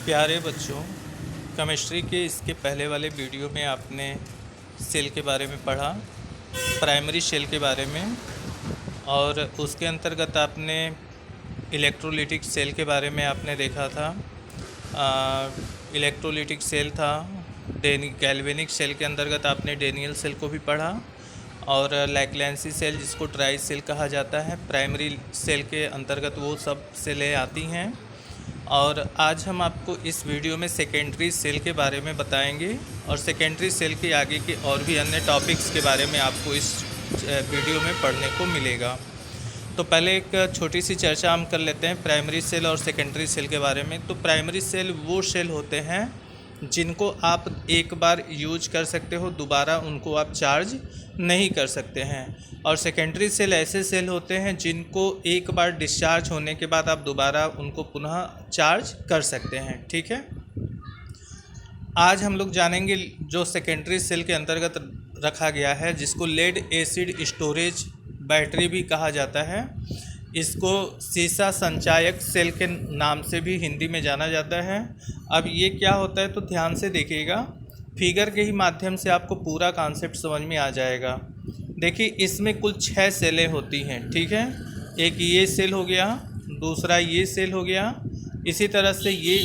प्यारे बच्चों, केमिस्ट्री के इसके पहले वाले वीडियो में आपने सेल के बारे में पढ़ा, प्राइमरी सेल के बारे में, और उसके अंतर्गत आपने इलेक्ट्रोलिटिक सेल के बारे में आपने देखा था। इलेक्ट्रोलिटिक सेल था, गैल्वेनिक सेल के अंतर्गत आपने डेनियल सेल को भी पढ़ा, और लैक्लेंसी सेल जिसको ट्राई सेल कहा जाता है, प्राइमरी सेल के अंतर्गत वो सब सेलें आती हैं। और आज हम आपको इस वीडियो में सेकेंडरी सेल के बारे में बताएंगे और सेकेंडरी सेल के आगे के और भी अन्य टॉपिक्स के बारे में आपको इस वीडियो में पढ़ने को मिलेगा। तो पहले एक छोटी सी चर्चा हम कर लेते हैं प्राइमरी सेल और सेकेंडरी सेल के बारे में। तो प्राइमरी सेल वो सेल होते हैं जिनको आप एक बार यूज कर सकते हो, दोबारा उनको आप चार्ज नहीं कर सकते हैं। और सेकेंडरी सेल ऐसे सेल होते हैं जिनको एक बार डिस्चार्ज होने के बाद आप दोबारा उनको पुनः चार्ज कर सकते हैं। ठीक है, आज हम लोग जानेंगे जो सेकेंडरी सेल के अंतर्गत रखा गया है, जिसको लेड एसिड स्टोरेज बैटरी भी कहा जाता है। इसको सीसा संचायक सेल के नाम से भी हिंदी में जाना जाता है। अब ये क्या होता है तो ध्यान से देखिएगा, फिगर के ही माध्यम से आपको पूरा कॉन्सेप्ट समझ में आ जाएगा। देखिए, इसमें कुल 6 सेलें होती हैं। ठीक है, एक ये सेल हो गया, दूसरा ये सेल हो गया, इसी तरह से ये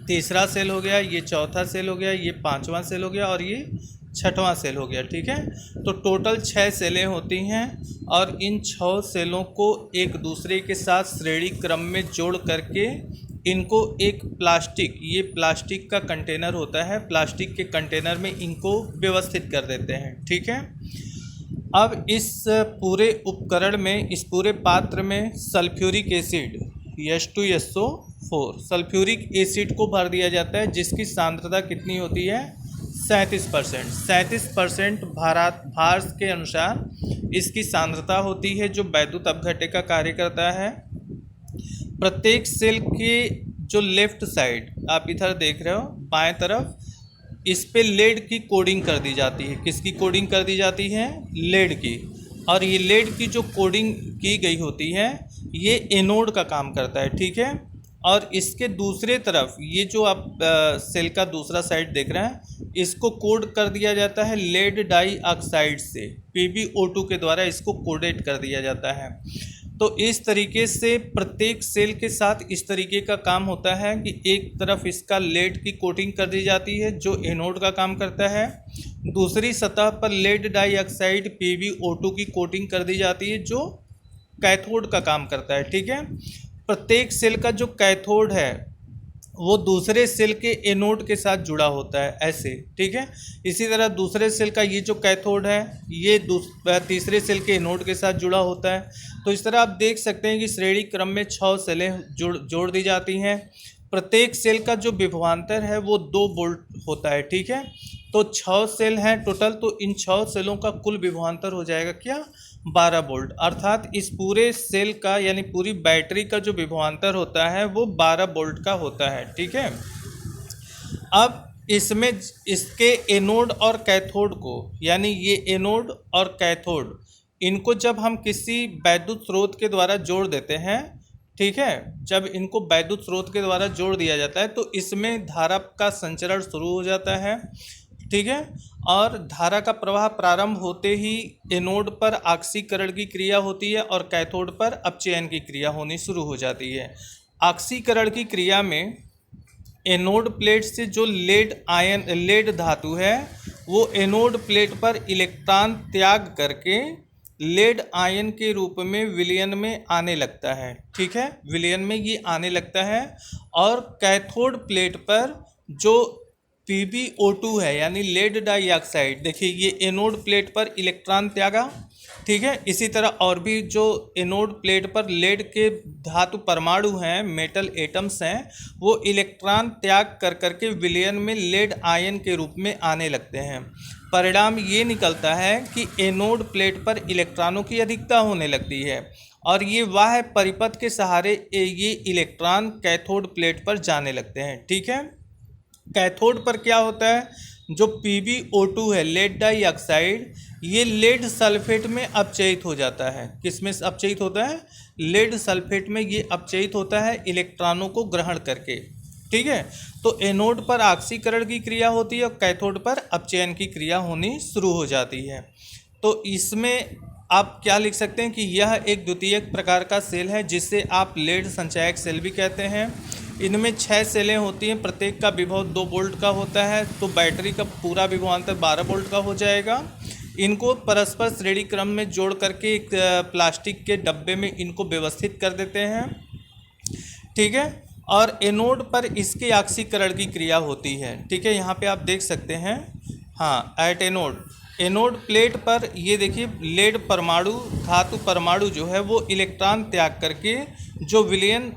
तीसरा सेल हो गया, ये चौथा सेल हो गया, ये पांचवा सेल हो गया और ये छठवां सेल हो गया। ठीक है, तो टोटल 6 सेलें होती हैं और इन 6 सेलों को एक दूसरे के साथ श्रेणी क्रम में जोड़ करके इनको एक ये प्लास्टिक का कंटेनर होता है, प्लास्टिक के कंटेनर में इनको व्यवस्थित कर देते हैं। ठीक है, अब इस पूरे उपकरण में, इस पूरे पात्र में sulphuric acid H2SO4 sulphuric acid को भर दिया जाता है, जिसकी सांद्रता कितनी होती है 37% भार के अनुसार इसकी सांद्रता होती है, जो वैद्युत अपघट्य का कार्य करता है। प्रत्येक सेल के जो लेफ्ट साइड आप इधर देख रहे हो बाएं तरफ, इस पे लेड की कोडिंग कर दी जाती है। किसकी कोडिंग कर दी जाती है? लेड की। और ये लेड की जो कोडिंग की गई होती है ये एनोड का काम करता है। ठीक है, और इसके दूसरे तरफ ये जो आप सेल का दूसरा साइड देख रहे हैं, इसको कोड कर दिया जाता है लेड डाई ऑक्साइड से, PbO2 के द्वारा इसको कोडेट कर दिया जाता है। तो इस तरीके से प्रत्येक सेल के साथ इस तरीके का काम होता है कि एक तरफ इसका लेड की कोटिंग कर दी जाती है जो एनोड का काम करता है, दूसरी सतह पर लेड डाई ऑक्साइड PbO2 की कोटिंग कर दी जाती है जो कैथोड का काम करता है। ठीक है, प्रत्येक सेल का जो कैथोड है वो दूसरे सेल के एनोड के साथ जुड़ा होता है, ऐसे। ठीक है, इसी तरह दूसरे सेल का ये जो कैथोड है ये तीसरे सेल के एनोड के साथ जुड़ा होता है। तो इस तरह आप देख सकते हैं कि श्रेणी क्रम में 6 सेलें जोड़ दी जाती हैं। प्रत्येक सेल का जो विभवांतर है वो 2 वोल्ट होता है। ठीक है, तो 6 सेल हैं टोटल, तो इन 6 सेलों का कुल विभवांतर हो जाएगा क्या 12 वोल्ट। अर्थात इस पूरे सेल का यानी पूरी बैटरी का जो विभवांतर होता है वो 12 वोल्ट का होता है। ठीक है, अब इसमें इसके एनोड और कैथोड को, यानी ये एनोड और कैथोड, इनको जब हम किसी वैद्युत स्रोत के द्वारा जोड़ देते हैं, ठीक है, जब इनको वैद्युत स्रोत के द्वारा जोड़ दिया जाता है तो इसमें धारा का संचरण शुरू हो जाता है। ठीक है, और धारा का प्रवाह प्रारंभ होते ही एनोड पर ऑक्सीकरण की क्रिया होती है और कैथोड पर अपचयन की क्रिया होनी शुरू हो जाती है। ऑक्सीकरण की क्रिया में एनोड प्लेट से जो लेड धातु है वो एनोड प्लेट पर इलेक्ट्रॉन त्याग करके लेड आयन के रूप में विलयन में आने लगता है। ठीक है, विलयन में ये आने लगता है, और कैथोड प्लेट पर जो PbO2 है यानी लेड डाई ऑक्साइड, देखिए ये एनोड प्लेट पर इलेक्ट्रॉन त्यागा। ठीक है, इसी तरह और भी जो एनोड प्लेट पर लेड के धातु परमाणु हैं, मेटल एटम्स हैं, वो इलेक्ट्रॉन त्याग कर करके विलयन में लेड आयन के रूप में आने लगते हैं। परिणाम ये निकलता है कि एनोड प्लेट पर इलेक्ट्रॉनों की अधिकता होने लगती है और ये बाह्य परिपथ के सहारे ये इलेक्ट्रॉन कैथोड प्लेट पर जाने लगते हैं। ठीक है, कैथोड पर क्या होता है, जो PbO2 है लेड डाई ऑक्साइड, ये लेड सल्फेट में अपचयित हो जाता है। किस में अपचयित होता है? लेड सल्फेट में ये अपचयित होता है इलेक्ट्रॉनों को ग्रहण करके। ठीक है। तो एनोड पर ऑक्सीकरण की क्रिया होती है और कैथोड पर अपचयन की क्रिया होनी शुरू हो जाती है। तो इसमें आप क्या लिख सकते हैं कि यह एक द्वितीयक प्रकार का सेल है जिसे आप लेड संचायक सेल भी कहते हैं। इनमें 6 सेलें होती हैं, प्रत्येक का विभव 2 वोल्ट का होता है, तो बैटरी का पूरा विभवांतर 12 वोल्ट का हो जाएगा। इनको परस्पर श्रेणी क्रम में जोड़ करके एक प्लास्टिक के डब्बे में इनको व्यवस्थित कर देते हैं, ठीक है। और एनोड पर इसके ऑक्सीकरण की क्रिया होती है, ठीक है। यहाँ पे आप देख सकते हैं, हाँ, एट एनोड प्लेट पर ये देखिए लेड परमाणु, धातु परमाणु जो है वो इलेक्ट्रॉन त्याग करके जो विलयन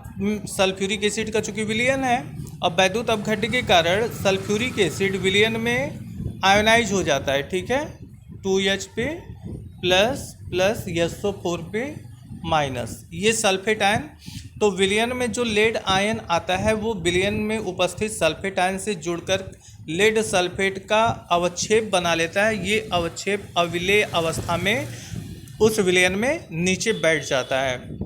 सल्फ्यूरिक एसिड का चूँकि विलयन है, अब वैद्युत अपघट्य के कारण सल्फ्यूरिक एसिड विलयन में आयोनाइज हो जाता है, ठीक है, 2H पे प्लस SO4 पे माइनस, ये सल्फेट आयन। तो विलयन में जो लेड आयन आता है वो विलयन में उपस्थित सल्फेट आयन से जुड़कर लेड सल्फेट का अवक्षेप बना लेता है। ये अवक्षेप अविलेय अवस्था में उस विलयन में नीचे बैठ जाता है।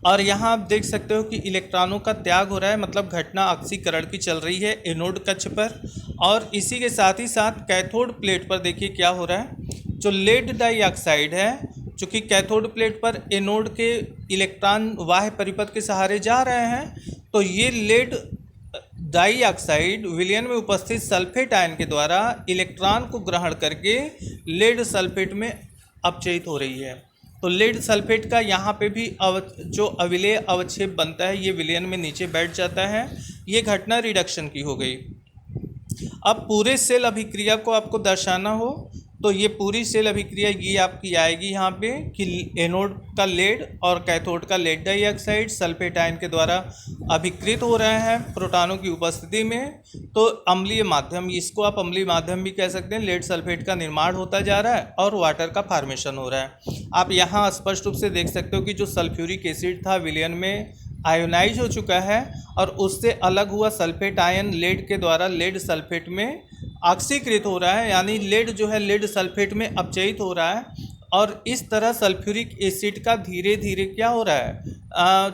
और यहाँ आप देख सकते हो कि इलेक्ट्रॉनों का त्याग हो रहा है, मतलब घटना ऑक्सीकरण की चल रही है एनोड कक्ष पर। और इसी के साथ ही साथ कैथोड प्लेट पर देखिए क्या हो रहा है, जो लेड डाइऑक्साइड है, चूँकि कैथोड प्लेट पर एनोड के इलेक्ट्रॉन बाह्य परिपथ के सहारे जा रहे हैं, तो ये लेड डाइऑक्साइड विलयन में उपस्थित सल्फेट आयन के द्वारा इलेक्ट्रॉन को ग्रहण करके लेड सल्फेट में अपचयित हो रही है। तो लेड सल्फेट का यहाँ पे भी जो अविलेय अवक्षेप बनता है ये विलयन में नीचे बैठ जाता है। ये घटना रिडक्शन की हो गई। अब पूरे सेल अभिक्रिया को आपको दर्शाना हो तो ये पूरी सेल अभिक्रिया ये आपकी आएगी यहाँ पे कि एनोड का लेड और कैथोड का लेड डाइऑक्साइड सल्फेट आयन के द्वारा अभिकृत हो रहे हैं प्रोटॉनों की उपस्थिति में। तो अम्लीय माध्यम, इसको आप अम्लीय माध्यम भी कह सकते हैं, लेड सल्फेट का निर्माण होता जा रहा है और वाटर का फॉर्मेशन हो रहा है। आप यहाँ स्पष्ट रूप से देख सकते हो कि जो सल्फ्यूरिक एसिड था विलयन में आयोनाइज हो चुका है और उससे अलग हुआ सल्फेट आयन लेड के द्वारा लेड सल्फेट में ऑक्सीकृत हो रहा है, यानी लेड जो है लेड सल्फेट में अपचयित हो रहा है। और इस तरह सल्फ्यूरिक एसिड का धीरे धीरे क्या हो रहा है,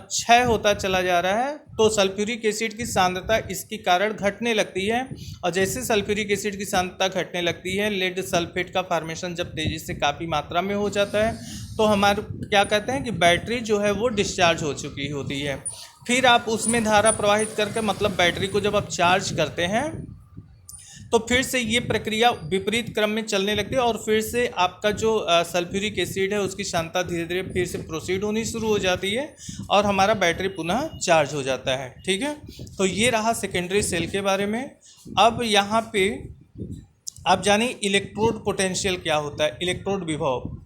क्षय होता चला जा रहा है। तो सल्फ्यूरिक एसिड की सांद्रता इसके कारण घटने लगती है और जैसे सल्फ्यूरिक एसिड की सांद्रता घटने लगती है, लेड सल्फेट का फॉर्मेशन जब तेज़ी से काफ़ी मात्रा में हो जाता है, तो हमारे क्या कहते हैं कि बैटरी जो है वो डिस्चार्ज हो चुकी होती है। फिर आप उसमें धारा प्रवाहित करके, मतलब बैटरी को जब आप चार्ज करते हैं तो फिर से ये प्रक्रिया विपरीत क्रम में चलने लगती है और फिर से आपका जो सल्फ्यूरिक एसिड है उसकी सांद्रता धीरे धीरे फिर से प्रोसीड होनी शुरू हो जाती है और हमारा बैटरी पुनः चार्ज हो जाता है, ठीक है। तो ये रहा सेकेंडरी सेल के बारे में। अब यहाँ पे आप जानिए इलेक्ट्रोड पोटेंशियल क्या होता है, इलेक्ट्रोड विभव,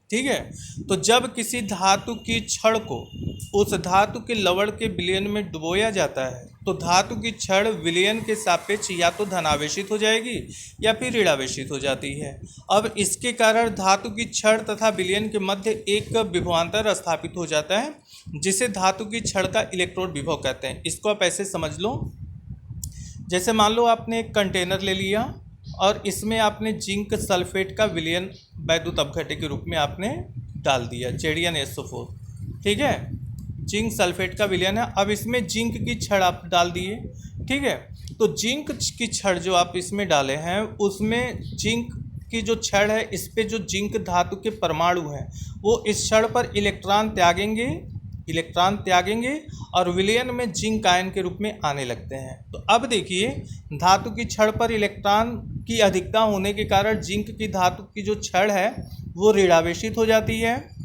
ठीक है। तो जब किसी धातु की छड़ को उस धातु के लवण के विलयन में डुबोया जाता है तो धातु की छड़ विलयन के सापेक्ष या तो धनावेशित हो जाएगी या फिर ऋणावेशित हो जाती है। अब इसके कारण धातु की छड़ तथा विलयन के मध्य एक विभवांतर स्थापित हो जाता है जिसे धातु की छड़ का इलेक्ट्रोड विभव कहते हैं। इसको आप ऐसे समझ लो, जैसे मान लो आपने एक कंटेनर ले लिया और इसमें आपने जिंक सल्फेट का विलयन वैद्युत अपघट्य के रूप में आपने डाल दिया, ZnSO4, ठीक है, जिंक सल्फेट का विलयन है। अब इसमें जिंक की छड़ आप डाल दिए, ठीक है। तो जिंक की छड़ जो आप इसमें डाले हैं उसमें जिंक की जो छड़ है इस पे जो जिंक धातु के परमाणु हैं वो इस छड़ पर इलेक्ट्रॉन त्यागेंगे और विलयन में जिंक आयन के रूप में आने लगते हैं। तो अब देखिए धातु की छड़ पर इलेक्ट्रॉन की अधिकता होने के कारण जिंक की धातु की जो छड़ है वो ऋणावेशित हो जाती है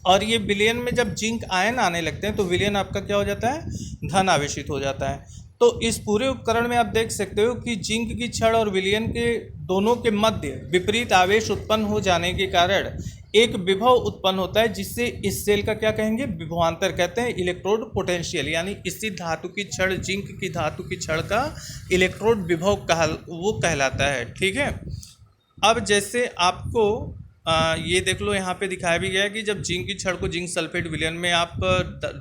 और ये विलयन में जब जिंक आयन आने लगते हैं तो विलयन आपका क्या हो जाता है, धन आवेशित हो जाता है। तो इस पूरे उपकरण में आप देख सकते हो कि जिंक की छड़ और विलयन के दोनों के मध्य विपरीत आवेश उत्पन्न हो जाने के कारण एक विभव उत्पन्न होता है जिससे इस सेल का क्या कहेंगे, विभवांतर कहते हैं, इलेक्ट्रोड पोटेंशियल, यानी इसी धातु की छड़ जिंक की धातु की छड़ का इलेक्ट्रोड विभव वो कहलाता है, ठीक है। अब जैसे आपको ये देख लो यहाँ पे दिखाया भी गया है कि जब जिंक की छड़ को जिंक सल्फेट विलयन में आप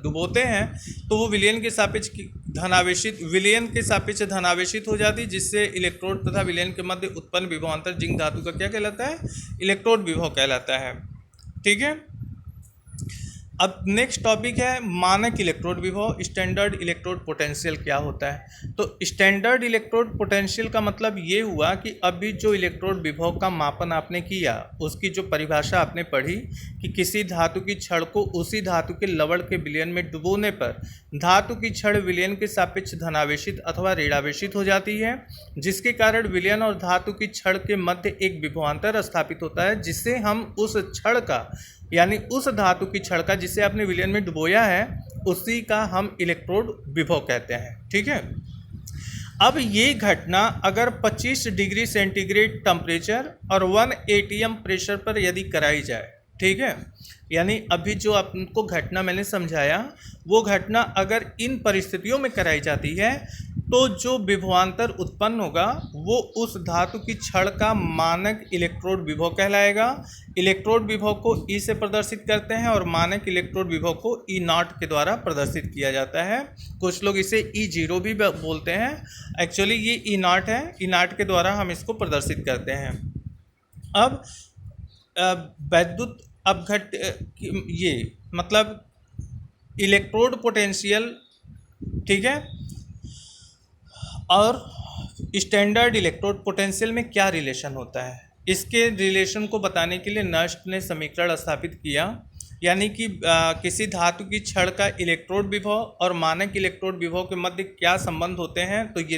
डुबोते हैं तो वो विलयन के सापेक्ष धनावेशित हो जाती है जिससे इलेक्ट्रोड तथा विलयन के मध्य उत्पन्न विभवांतर जिंक धातु का क्या कहलाता है, इलेक्ट्रोड विभव कहलाता है, ठीक है। अब नेक्स्ट टॉपिक है मानक इलेक्ट्रोड विभव, स्टैंडर्ड इलेक्ट्रोड पोटेंशियल क्या होता है। तो स्टैंडर्ड इलेक्ट्रोड पोटेंशियल का मतलब ये हुआ कि अभी जो इलेक्ट्रोड विभव का मापन आपने किया उसकी जो परिभाषा आपने पढ़ी कि किसी धातु की छड़ को उसी धातु के लवण के विलयन में डुबोने पर धातु की छड़ विलयन के सापेक्ष धनावेशित अथवा ऋणावेशित हो जाती है, जिसके कारण विलयन और धातु की छड़ के मध्य एक विभवांतर स्थापित होता है, जिससे हम उस छड़ का यानी उस धातु की छड़ का जिसे आपने विलयन में डुबोया है उसी का हम इलेक्ट्रोड विभव कहते हैं। ठीक है। अब ये घटना अगर 25 डिग्री सेंटीग्रेड टेम्परेचर और 1 atm प्रेशर पर यदि कराई जाए, ठीक है, यानी अभी जो आपको घटना मैंने समझाया वो घटना अगर इन परिस्थितियों में कराई जाती है तो जो विभवांतर उत्पन्न होगा वो उस धातु की छड़ का मानक इलेक्ट्रोड विभव कहलाएगा। इलेक्ट्रोड विभव को ई से प्रदर्शित करते हैं और मानक इलेक्ट्रोड विभव को ई नॉट के द्वारा प्रदर्शित किया जाता है। कुछ लोग इसे ई जीरो भी बोलते हैं, एक्चुअली ये ई नॉट है, ई नॉट के द्वारा हम इसको प्रदर्शित करते हैं। अब वैद्युत अपघट ये मतलब इलेक्ट्रोड पोटेंशियल, ठीक है, और स्टैंडर्ड इलेक्ट्रोड पोटेंशियल में क्या रिलेशन होता है, इसके रिलेशन को बताने के लिए नर्स्ट ने समीकरण स्थापित किया, यानी कि किसी धातु की छड़ का इलेक्ट्रोड विभव और मानक इलेक्ट्रोड विभव के मध्य क्या संबंध होते हैं। तो ये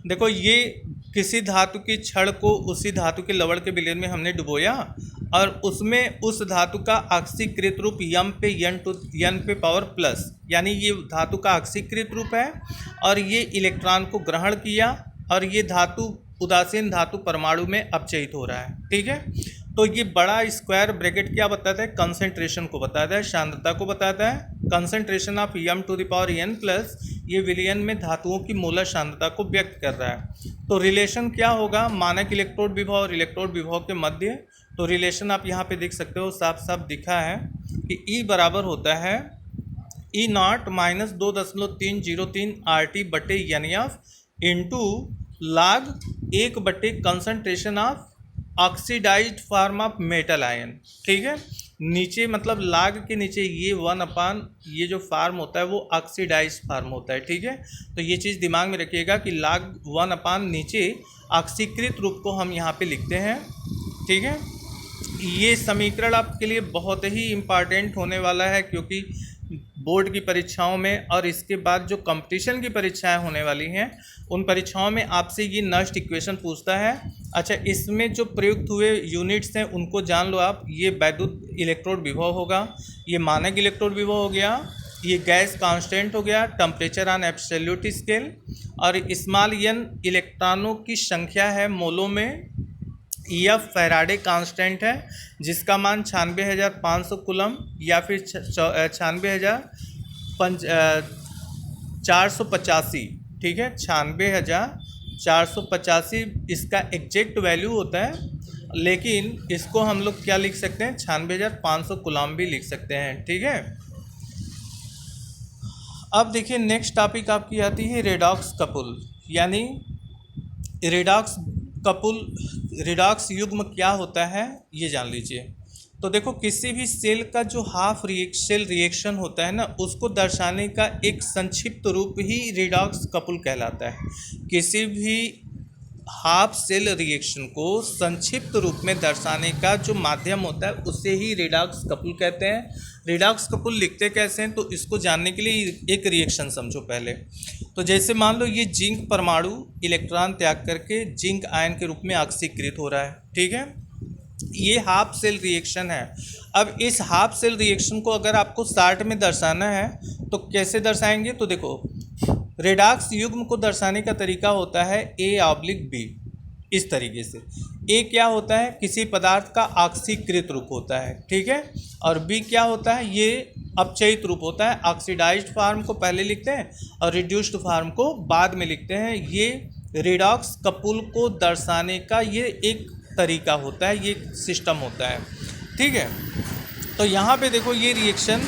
देखो ये किसी धातु की छड़ को उसी धातु के लवण के विलयन में हमने डुबोया और उसमें उस धातु का आक्सीकृत रूप यम पे n पे पावर प्लस, यानी ये धातु का आक्सीकृत रूप है और ये इलेक्ट्रॉन को ग्रहण किया और ये धातु उदासीन धातु परमाणु में अपचयित हो रहा है। ठीक है। तो ये बड़ा स्क्वायर ब्रैकेट क्या बताता है, कंसंट्रेशन को बताता है, सांद्रता को बताता है। कंसंट्रेशन ऑफ m⁴n प्लस ये विलयन में धातुओं की मोलर सांद्रता को व्यक्त कर रहा है। तो रिलेशन क्या होगा मानक इलेक्ट्रोड विभव और इलेक्ट्रोड विभव के मध्य। तो रिलेशन आप यहाँ पे देख सकते हो, साफ साफ दिखा है कि E बराबर होता है E नॉट माइनस 2.303 RT बटे NF इंटू log 1 बटे concentration of oxidised form of metal ion. ठीक है, नीचे मतलब लाग के नीचे ये 1 ये जो फार्म होता है वो ऑक्सीडाइज्ड फार्म होता है। ठीक है, तो ये चीज़ दिमाग में रखिएगा कि लाग 1 नीचे ऑक्सीकृत रूप को हम यहाँ पे लिखते हैं। ठीक है, ये समीकरण आपके लिए बहुत ही इम्पॉर्टेंट होने वाला है क्योंकि बोर्ड की परीक्षाओं में और इसके बाद जो कंपटीशन की परीक्षाएं होने वाली हैं उन परीक्षाओं में आपसे ये नर्स्ट इक्वेशन पूछता है। अच्छा, इसमें जो प्रयुक्त हुए यूनिट्स हैं उनको जान लो आप। ये वैद्युत इलेक्ट्रोड विभव होगा, ये मानक इलेक्ट्रोड विभव हो गया, ये गैस कांस्टेंट हो गया, टेम्परेचर ऑन एब्सोल्यूट स्केल, और स्मॉल n इलेक्ट्रॉनों की संख्या है मोलों में। EF फैराडे कांस्टेंट है जिसका मान 96,500 कूलम या फिर 96,485, ठीक है, 96,485 इसका एग्जैक्ट वैल्यू होता है, लेकिन इसको हम लोग क्या लिख सकते हैं 96,500 कूलम भी लिख सकते हैं। ठीक है, अब देखिए नेक्स्ट टॉपिक आपकी आती है रेडॉक्स कपुल, यानी रिडॉक्स युग्म क्या होता है ये जान लीजिए। तो देखो किसी भी सेल का जो सेल रिएक्शन होता है ना उसको दर्शाने का एक संक्षिप्त रूप ही रिडॉक्स कपुल कहलाता है। किसी भी हाफ सेल रिएक्शन को संक्षिप्त रूप में दर्शाने का जो माध्यम होता है उसे ही रिडॉक्स कपुल कहते हैं। रिडॉक्स कपुल लिखते कैसे हैं तो इसको जानने के लिए एक रिएक्शन समझो पहले। तो जैसे मान लो ये जिंक परमाणु इलेक्ट्रॉन त्याग करके जिंक आयन के रूप में ऑक्सीकृत हो रहा है। ठीक है, ये हाफ सेल रिएक्शन है। अब इस हाफ सेल रिएक्शन को अगर आपको शार्ट में दर्शाना है तो कैसे दर्शाएंगे, तो देखो रेडॉक्स युग्म को दर्शाने का तरीका होता है A/B, इस तरीके से। A क्या होता है, किसी पदार्थ का ऑक्सीकृत रूप होता है, ठीक है, और B क्या होता है, ये अपचयित रूप होता है। ऑक्सीडाइज्ड फॉर्म को पहले लिखते हैं और रिड्यूस्ड फॉर्म को बाद में लिखते हैं। ये रेडॉक्स कपुल को दर्शाने का ये एक तरीका होता है, ये सिस्टम होता है। ठीक है, तो यहाँ पे देखो ये रिएक्शन,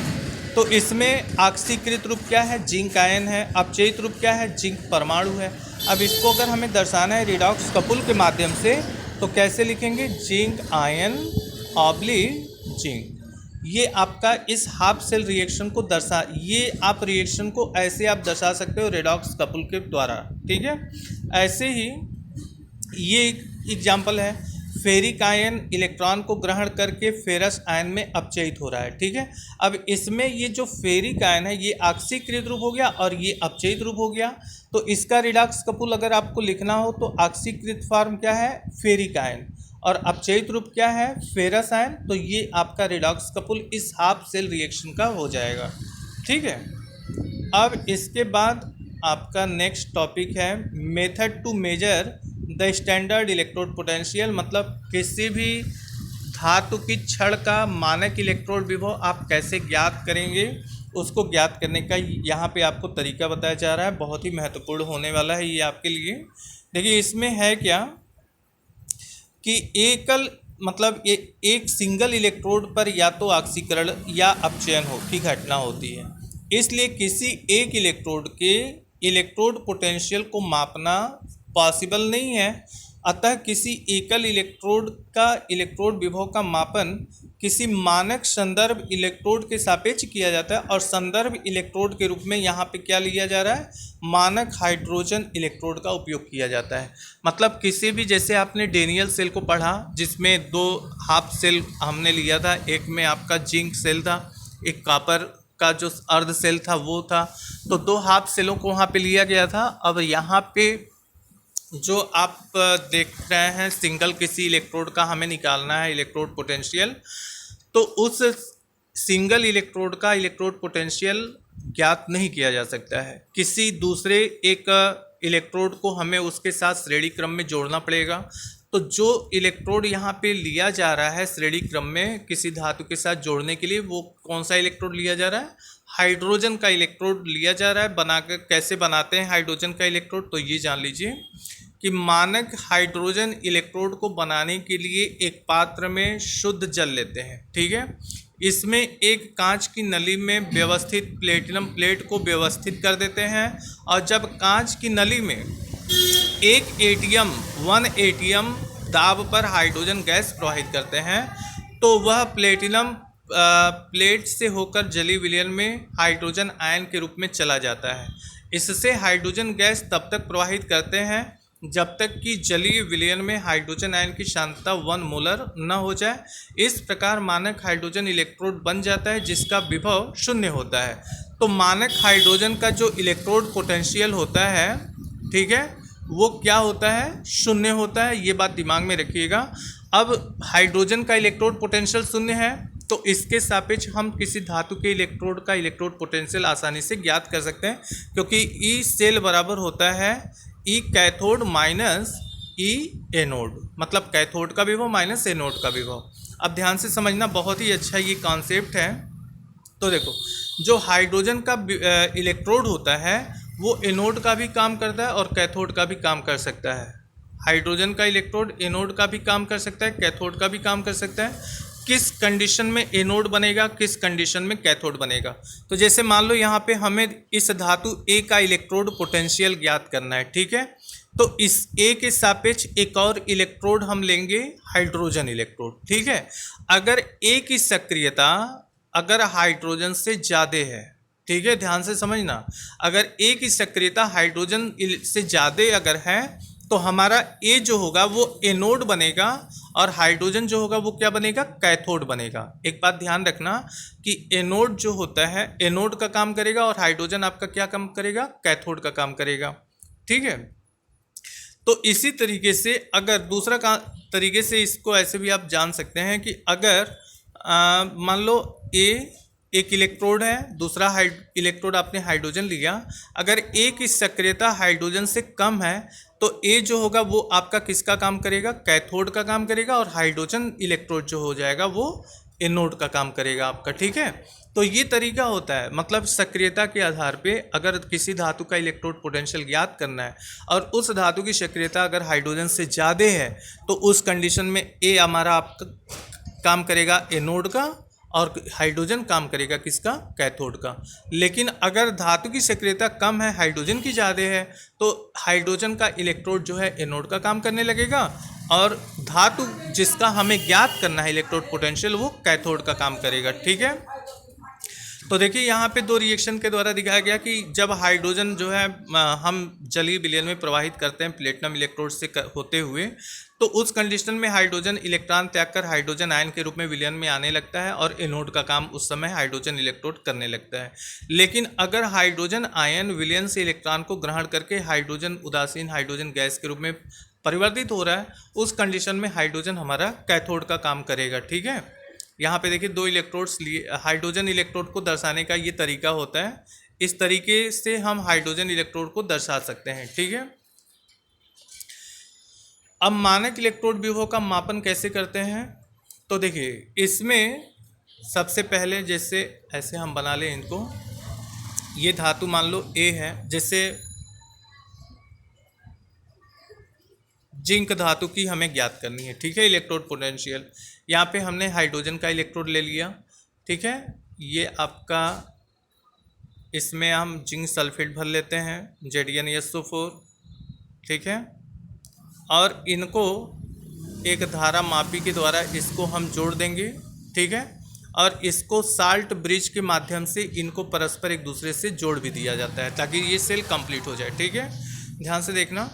तो इसमें ऑक्सीकृत रूप क्या है, जिंक आयन है, अपचयित रूप क्या है, जिंक परमाणु है। अब इसको अगर हमें दर्शाना है रिडॉक्स कपुल के माध्यम से तो कैसे लिखेंगे, जिंक आयन ऑब्लिक जिंक। ये आपका इस हाफ सेल रिएक्शन को ये आप रिएक्शन को ऐसे आप दर्शा सकते हो रेडॉक्स कपल के द्वारा, ठीक है। ऐसे ही ये एक एग्जाम्पल है, फेरिक आयन इलेक्ट्रॉन को ग्रहण करके फेरस आयन में अपचयित हो रहा है, ठीक है। अब इसमें ये जो फेरिक आयन है ये ऑक्सीकृत रूप हो गया और ये अपचयित रूप हो गया। तो इसका रिडॉक्स कपुल अगर आपको लिखना हो तो ऑक्सीकृत फॉर्म क्या है, फेरिक आयन, और अपचयित रूप क्या है, फेरस आयन। तो ये आपका रिडॉक्स कपुल इस हाफ सेल रिएक्शन का हो जाएगा, ठीक है। अब इसके बाद आपका नेक्स्ट टॉपिक है method to measure the standard electrode potential, मतलब किसी भी धातु की छड़ का मानक इलेक्ट्रोड विभव आप कैसे ज्ञात करेंगे, उसको ज्ञात करने का यहाँ पे आपको तरीका बताया जा रहा है। बहुत ही महत्वपूर्ण होने वाला है ये आपके लिए। देखिए इसमें है क्या कि एक सिंगल इलेक्ट्रोड पर या तो ऑक्सीकरण या अपचयन की घटना होती है, इसलिए किसी एक इलेक्ट्रोड के इलेक्ट्रोड पोटेंशियल को मापना पॉसिबल नहीं है। अतः किसी एकल इलेक्ट्रोड का इलेक्ट्रोड विभव का मापन किसी मानक संदर्भ इलेक्ट्रोड के सापेक्ष किया जाता है, और संदर्भ इलेक्ट्रोड के रूप में यहाँ पे क्या लिया जा रहा है, मानक हाइड्रोजन इलेक्ट्रोड का उपयोग किया जाता है। मतलब किसी भी, जैसे आपने डेनियल सेल को पढ़ा जिसमें 2 हाफ सेल हमने लिया था, एक में आपका जिंक सेल था, एक कॉपर का जो अर्ध सेल था वो था, तो 2 हाफ सेलों को वहाँ पे लिया गया था। अब यहाँ पे जो आप देख रहे हैं सिंगल किसी इलेक्ट्रोड का हमें निकालना है इलेक्ट्रोड पोटेंशियल, तो उस सिंगल इलेक्ट्रोड का इलेक्ट्रोड पोटेंशियल ज्ञात नहीं किया जा सकता है। किसी दूसरे एक इलेक्ट्रोड को हमें उसके साथ श्रेणी क्रम में जोड़ना पड़ेगा। तो जो इलेक्ट्रोड यहाँ पे लिया जा रहा है श्रेणी क्रम में किसी धातु के साथ जोड़ने के लिए, वो कौन सा इलेक्ट्रोड लिया जा रहा है, हाइड्रोजन का इलेक्ट्रोड लिया जा रहा है। बनाकर कैसे बनाते हैं हाइड्रोजन का इलेक्ट्रोड, तो ये जान लीजिए कि मानक हाइड्रोजन इलेक्ट्रोड को बनाने के लिए एक पात्र में शुद्ध जल लेते हैं, ठीक है। इसमें एक कांच की नली में व्यवस्थित प्लेटिनम प्लेट को व्यवस्थित कर देते हैं, और जब कांच की नली में 1 एटीएम दाब पर हाइड्रोजन गैस प्रवाहित करते हैं, तो वह प्लेटिनम प्लेट से होकर जलीय विलयन में हाइड्रोजन आयन के रूप में चला जाता है। इससे हाइड्रोजन गैस तब तक प्रवाहित करते हैं जब तक कि जलीय विलयन में हाइड्रोजन आयन की सांद्रता 1 मोलर न हो जाए। इस प्रकार मानक हाइड्रोजन इलेक्ट्रोड बन जाता है जिसका विभव 0 होता है। तो मानक हाइड्रोजन का जो इलेक्ट्रोड पोटेंशियल होता है, ठीक है, वो क्या होता है, 0 होता है। ये बात दिमाग में रखिएगा। अब हाइड्रोजन का इलेक्ट्रोड पोटेंशियल 0 है, तो इसके सापेक्ष हम किसी धातु के इलेक्ट्रोड का इलेक्ट्रोड पोटेंशियल आसानी से ज्ञात कर सकते हैं, क्योंकि ई सेल बराबर होता है ई कैथोड माइनस ई एनोड, मतलब कैथोड का विभव माइनस एनोड का विभव। अब ध्यान से समझना, बहुत ही अच्छा ये कॉन्सेप्ट है। तो देखो, जो हाइड्रोजन का इलेक्ट्रोड होता है वो एनोड का भी काम करता है और कैथोड का भी काम कर सकता है। हाइड्रोजन का इलेक्ट्रोड एनोड का भी काम कर सकता है, कैथोड का भी काम कर सकता है। किस कंडीशन में एनोड बनेगा, किस कंडीशन में कैथोड बनेगा। तो जैसे मान लो यहाँ पे हमें इस धातु ए का इलेक्ट्रोड पोटेंशियल ज्ञात करना है, ठीक है। तो इस ए के सापेक्ष एक और इलेक्ट्रोड हम लेंगे, हाइड्रोजन इलेक्ट्रोड, ठीक है। अगर ए की सक्रियता अगर हाइड्रोजन से ज़्यादा है, ठीक है, ध्यान से समझना, अगर ए की सक्रियता हाइड्रोजन से ज़्यादा अगर है तो हमारा ए जो होगा वो एनोड बनेगा और हाइड्रोजन जो होगा वो क्या बनेगा, कैथोड बनेगा। एक बात ध्यान रखना कि एनोड जो होता है एनोड का काम करेगा और हाइड्रोजन आपका क्या काम करेगा, कैथोड का काम करेगा, ठीक है। तो इसी तरीके से अगर दूसरा तरीके से इसको ऐसे भी आप जान सकते हैं कि अगर मान लो ए एक इलेक्ट्रोड है, दूसरा इलेक्ट्रोड आपने हाइड्रोजन लिया, अगर ए की सक्रियता हाइड्रोजन से कम है तो ए जो होगा वो आपका किसका काम करेगा, कैथोड का काम करेगा, और हाइड्रोजन इलेक्ट्रोड जो हो जाएगा वो एनोड का काम करेगा आपका, ठीक है। तो ये तरीका होता है, मतलब सक्रियता के आधार पे अगर किसी धातु का इलेक्ट्रोड पोटेंशियल ज्ञात करना है और उस धातु की सक्रियता अगर हाइड्रोजन से ज़्यादा है तो उस कंडीशन में ए हमारा आपका काम करेगा एनोड का और हाइड्रोजन काम करेगा किसका, कैथोड का। लेकिन अगर धातु की सक्रियता कम है, हाइड्रोजन की ज़्यादा है, तो हाइड्रोजन का इलेक्ट्रोड जो है एनोड का काम करने लगेगा, और धातु जिसका हमें ज्ञात करना है इलेक्ट्रोड पोटेंशियल, वो कैथोड का काम करेगा। ठीक है, तो देखिए यहाँ पे दो रिएक्शन के द्वारा दिखाया गया कि जब हाइड्रोजन जो है हम जलीय विलयन में प्रवाहित करते हैं प्लेटिनम इलेक्ट्रोड से होते हुए, तो उस कंडीशन में हाइड्रोजन इलेक्ट्रॉन त्याग कर हाइड्रोजन आयन के रूप में विलयन में आने लगता है, और एनोड का काम उस समय हाइड्रोजन इलेक्ट्रोड करने लगता है। लेकिन अगर हाइड्रोजन आयन विलयन से इलेक्ट्रॉन को ग्रहण करके हाइड्रोजन उदासीन हाइड्रोजन गैस के रूप में परिवर्तित हो रहा है, उस कंडीशन में हाइड्रोजन हमारा कैथोड का काम करेगा। ठीक है, यहाँ पे देखिए दो इलेक्ट्रोड्स लिए, हाइड्रोजन इलेक्ट्रोड को दर्शाने का ये तरीका होता है, इस तरीके से हम हाइड्रोजन इलेक्ट्रोड को दर्शा सकते हैं। ठीक है, अब मानक इलेक्ट्रोड विभव का मापन कैसे करते हैं, तो देखिए इसमें सबसे पहले जैसे ऐसे हम बना लें इनको, ये धातु मान लो ए है, जैसे जिंक धातु की हमें ज्ञात करनी है। ठीक है, इलेक्ट्रोड पोटेंशियल, यहाँ पे हमने हाइड्रोजन का इलेक्ट्रोड ले लिया। ठीक है, ये आपका, इसमें हम जिंक सल्फेट भर लेते हैं ZnSO4। ठीक है, और इनको एक धारा मापी के द्वारा इसको हम जोड़ देंगे। ठीक है, और इसको साल्ट ब्रिज के माध्यम से इनको परस्पर एक दूसरे से जोड़ भी दिया जाता है ताकि ये सेल कंप्लीट हो जाए। ठीक है, ध्यान से देखना,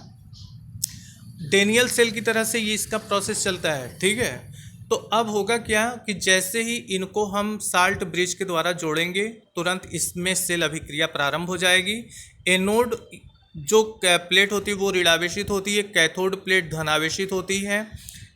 डेनियल सेल की तरह से ये इसका प्रोसेस चलता है। ठीक है, तो अब होगा क्या कि जैसे ही इनको हम साल्ट ब्रिज के द्वारा जोड़ेंगे, तुरंत इसमें सेल अभिक्रिया प्रारंभ हो जाएगी। एनोड जो प्लेट होती है वो ऋणावेशित होती है, कैथोड प्लेट धनावेशित होती है।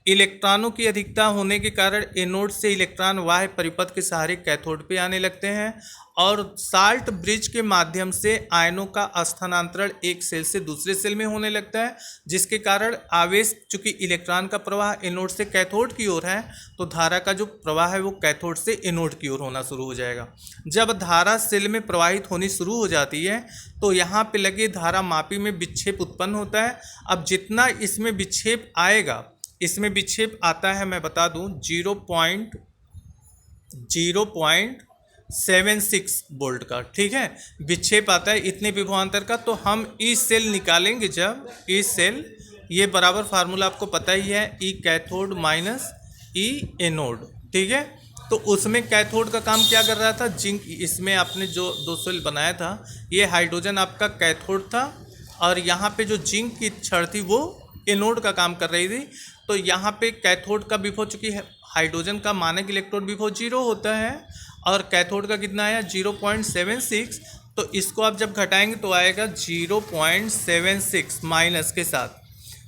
इलेक्ट्रॉनों की अधिकता होने के कारण एनोड से इलेक्ट्रॉन बाह्य परिपथ के सहारे कैथोड पे आने लगते हैं, और साल्ट ब्रिज के माध्यम से आयनों का स्थानांतरण एक सेल से दूसरे सेल में होने लगता है, जिसके कारण आवेश, चूंकि इलेक्ट्रॉन का प्रवाह एनोड से कैथोड की ओर है, तो धारा का जो प्रवाह है वो कैथोड से एनोड की ओर होना शुरू हो जाएगा। जब धारा सेल में प्रवाहित होनी शुरू हो जाती है, तो यहाँ पे लगे धारा मापी में विक्षेप उत्पन्न होता है। अब जितना इसमें विक्षेप आएगा, इसमें विक्षेप आता है, मैं बता दूं, 0.76 वोल्ट का। ठीक है, विक्षेप आता है इतने विभवांतर का। तो हम ई सेल निकालेंगे, जब ई सेल, ये बराबर फार्मूला आपको पता ही है, ई कैथोड माइनस ई एनोड। ठीक है, तो उसमें कैथोड का काम क्या कर रहा था, जिंक, इसमें आपने जो दो सेल बनाया था, ये हाइड्रोजन आपका कैथोड था, और यहाँ पे जो जिंक की छड़ थी वो एनोड का काम कर रही थी। तो यहाँ पे कैथोड का विभव, चूँकि हाइड्रोजन का मानक इलेक्ट्रोड विभव 0 होता है और कैथोड का कितना आया 0.76, तो इसको आप जब घटाएंगे तो आएगा 0.76 माइनस के साथ,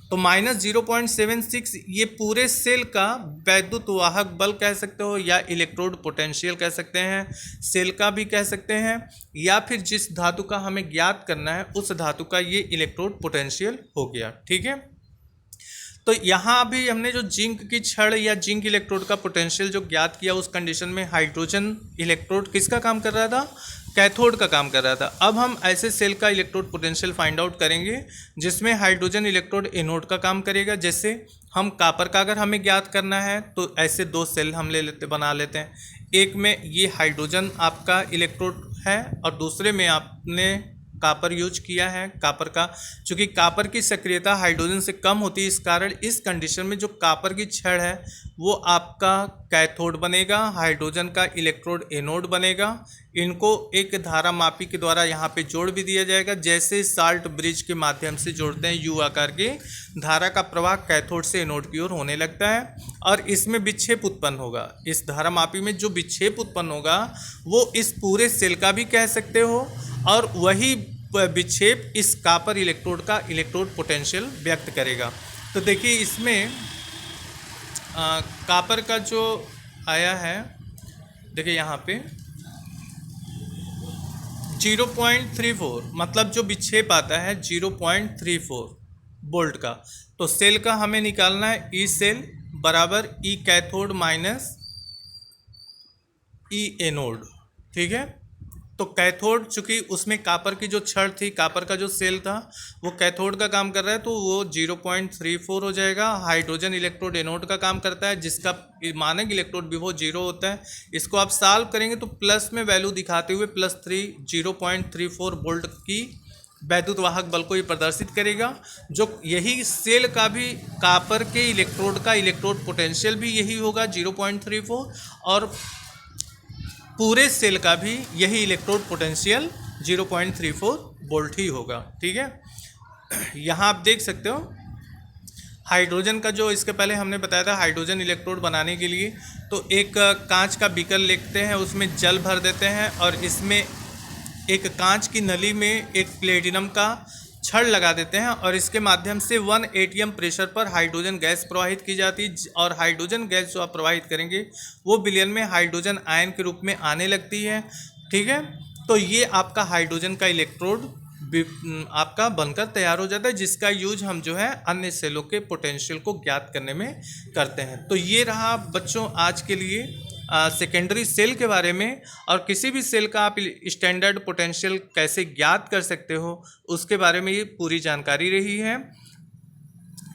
तो माइनस 0.76 ये पूरे सेल का वैद्युत वाहक बल कह सकते हो, या इलेक्ट्रोड पोटेंशियल कह सकते हैं, सेल का भी कह सकते हैं, या फिर जिस धातु का हमें ज्ञात करना है उस धातु का ये इलेक्ट्रोड पोटेंशियल हो गया। ठीक है, तो यहाँ भी हमने जो जिंक की छड़ या जिंक इलेक्ट्रोड का पोटेंशियल जो ज्ञात किया, उस कंडीशन में हाइड्रोजन इलेक्ट्रोड किसका काम कर रहा था, कैथोड का काम कर रहा था। अब हम ऐसे सेल का इलेक्ट्रोड पोटेंशियल फाइंड आउट करेंगे जिसमें हाइड्रोजन इलेक्ट्रोड एनोड का काम करेगा। जैसे हम कॉपर का अगर हमें ज्ञात करना है, तो ऐसे दो सेल हम बना लेते हैं, एक में ये हाइड्रोजन आपका इलेक्ट्रोड है और दूसरे में आपने कॉपर यूज किया है। कॉपर का, चूँकि कॉपर की सक्रियता हाइड्रोजन से कम होती है, इस कारण इस कंडीशन में जो कॉपर की छड़ है वो आपका कैथोड बनेगा, हाइड्रोजन का इलेक्ट्रोड एनोड बनेगा। इनको एक धारा मापी के द्वारा यहाँ पे जोड़ भी दिया जाएगा। जैसे साल्ट ब्रिज के माध्यम से जोड़ते हैं यू आकार के, धारा का प्रवाह कैथोड से एनोड की ओर होने लगता है और इसमें विक्षेप उत्पन्न होगा। इस धारा मापी में जो विक्षेप उत्पन्न होगा वो इस पूरे सेल का भी कह सकते हो, और वही विक्षेप इस कॉपर इलेक्ट्रोड का इलेक्ट्रोड पोटेंशियल व्यक्त करेगा। तो देखिए इसमें कॉपर का जो आया है, देखिए यहाँ पे 0.34, मतलब जो विक्षेप आता है 0.34 वोल्ट का। तो सेल का हमें निकालना है ई सेल बराबर ई कैथोड माइनस ई एनोड। ठीक है, तो कैथोड, चूंकि उसमें कापर की जो छड़ थी, कापर का जो सेल था वो कैथोड का काम कर रहा है, तो वो 0.34 हो जाएगा। हाइड्रोजन इलेक्ट्रोड एनोड का काम करता है, जिसका मानक इलेक्ट्रोड विभव 0 होता है। इसको आप सॉल्व करेंगे तो प्लस में वैल्यू दिखाते हुए +3 0.34 वोल्ट की वैद्युत वाहक बल को ये प्रदर्शित करेगा। जो यही सेल का भी कापर के इलेक्ट्रोड का इलेक्ट्रोड पोटेंशियल भी यही होगा 0.34, और पूरे सेल का भी यही इलेक्ट्रोड पोटेंशियल 0.34 वोल्ट ही होगा। ठीक है, यहाँ आप देख सकते हो हाइड्रोजन का, जो इसके पहले हमने बताया था हाइड्रोजन इलेक्ट्रोड बनाने के लिए, तो एक कांच का बीकर लेते हैं, उसमें जल भर देते हैं और इसमें एक कांच की नली में एक प्लेटिनम का छड़ लगा देते हैं और इसके माध्यम से 1 atm प्रेशर पर हाइड्रोजन गैस प्रवाहित की जाती है, और हाइड्रोजन गैस जो आप प्रवाहित करेंगे वो विलयन में हाइड्रोजन आयन के रूप में आने लगती है। ठीक है, तो ये आपका हाइड्रोजन का इलेक्ट्रोड आपका बनकर तैयार हो जाता है, जिसका यूज हम जो है अन्य सेलों के पोटेंशियल को ज्ञात करने में करते हैं। तो ये रहा बच्चों आज के लिए सेकेंडरी सेल के बारे में, और किसी भी सेल का आप स्टैंडर्ड पोटेंशियल कैसे ज्ञात कर सकते हो उसके बारे में ये पूरी जानकारी रही है।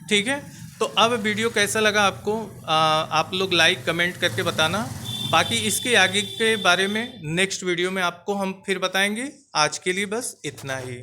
ठीक है, तो अब वीडियो कैसा लगा आपको, आप लोग लाइक कमेंट करके बताना। बाकी इसके आगे के बारे में नेक्स्ट वीडियो में आपको हम फिर बताएंगे। आज के लिए बस इतना ही।